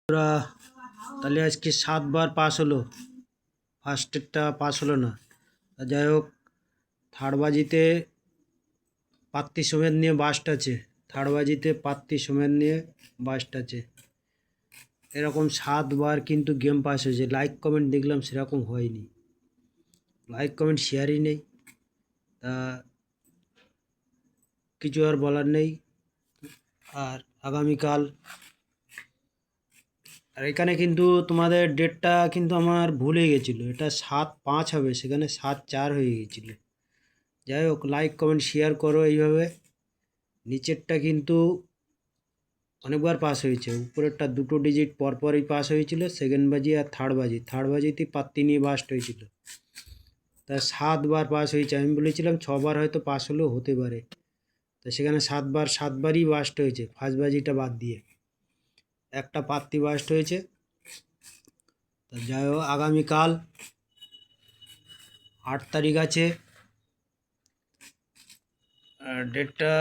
ওরা তাহলে আজকে 7 বার পাস হলো, ফার্স্টেরটা পাস হলো না। যাই হোক, থার্ডবাজিতে পাত্তি সমেত নিয়ে বাস্ট আছে, থার্ডবাজিতে পাত্তি সমেত নিয়ে বাস্ট আছে। এরকম 7 বার কিন্তু গেম পাস হয়েছে। লাইক কমেন্ট দেখলাম সেরকম হয়নি, লাইক কমেন্ট শেয়ারই নেই। তা কিছু আর বলার নেই। আর আগামীকাল, আর এখানে কিন্তু তোমাদের ডেটটা কিন্তু আমার ভুলে গেছিলো, এটা 7/5 হবে, সেখানে 7/4 হয়ে গেছিলো। যাই হোক, লাইক কমেন্ট শেয়ার করো এইভাবে। নিচেরটা কিন্তু অনেকবার পাস হয়েছে, উপরেরটা 2 ডিজিট পরপরই পাস হয়েছিল, সেকেন্ড বাজি আর থার্ড বাজিতেই পাত্তি নিয়ে বাস্ট হয়েছিল। তা 7 বার পাস হয়েছে। আমি বলেছিলাম 6 বার হয়তো পাস হলেও হতে পারে, তা সেখানে 7বারই বাস্ট হয়েছে, ফার্স্ট বাজিটা বাদ দিয়ে একটা পাত্তি বাস্ট হয়েছে। তা যাই হোক, আগামীকাল 8 তারিখ আছে, আর ডেটটা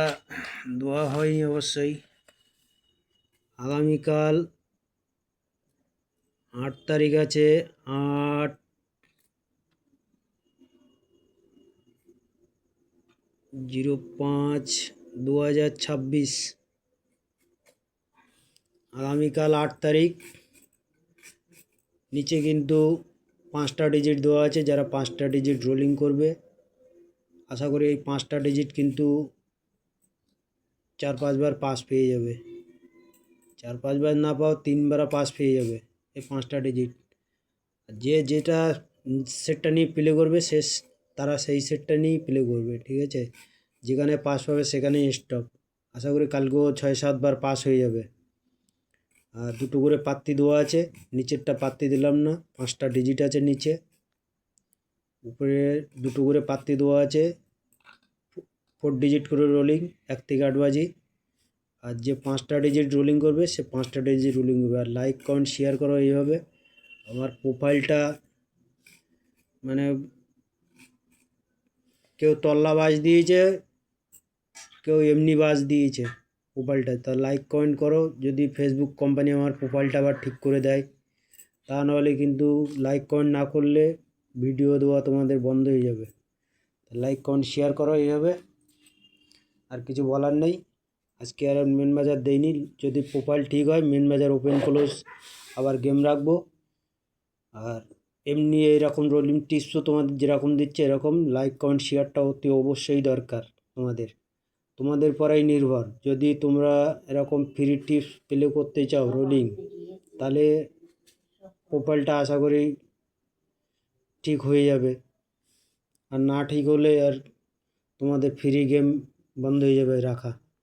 দেওয়া হয়নি অবশ্যই। আগামীকাল 8 তারিখ আছে, 8/05/2026। আগামীকাল 8 তারিখ। নিচে কিন্তু 5টা ডিজিট দেওয়া আছে, যারা 5টা ডিজিট রোলিং করবে আশা করি এই 5টা ডিজিট কিন্তু 4-5 বার পাস পেয়ে যাবে। 4-5 বার না পাও, 3বার পাস পেয়ে যাবে এই 5টা ডিজিট। যে যেটা সেটটা নিয়ে প্লে করবে তারা সেই সেটটা নিয়েই প্লে করবে, ঠিক আছে? যেখানে পাস পাবে সেখানেই স্টপ। আশা করি কালকেও 6-7 বার পাস হয়ে যাবে। আর 2টো করে পাত্তি দেওয়া আছে, নিচেরটা পাত্তি দিলাম না, 5টা ডিজিট আছে নিচে, উপরে 2টো করে পাত্তি দেওয়া আছে, 4 ডিজিট করে রোলিং, 1 থেকে 8 বাজি। আর যে 5টা ডিজিট রোলিং করবে সে 5টা ডিজিট রোলিং করবে। আর লাইক কমেন্ট শেয়ার করো এইভাবে। আমার প্রোফাইলটা মানে কেউ তল্লা বাজ দিয়েছে, কেউ এমনি বাজ দিয়েছে প্রোফাইলটা। তা লাইক কমেন্ট করো, যদি ফেসবুক কোম্পানি আমার প্রোফাইলটা আবার ঠিক করে দেয়। তা নাহলে কিন্তু লাইক কমেন্ট না করলে ভিডিও দেওয়া তোমাদের বন্ধ হয়ে যাবে। লাইক কমেন্ট শেয়ার করো এইভাবে। আর কিছু বলার নেই। আজকে আর মেন বাজার দেইনি, যদি প্রোফাইল ঠিক হয় মেন বাজার ওপেন ক্লোজ আবার গেম রাখবো। আর এমনি এইরকম রোলিং টিপসও তোমাদের যেরকম দিচ্ছে এরকম লাইক কমেন্ট শেয়ারটা অতি অবশ্যই দরকার। তোমাদের পরেই নির্ভর। যদি তোমরা এরকম ফ্রি টিপস প্লে করতে চাও রোলিং, তাহলে প্রোফাইলটা আশা করি ঠিক হয়ে যাবে। আর না ঠিক হলে আর তোমাদের ফ্রি গেম বন্ধ হয়ে যাবে রাখা।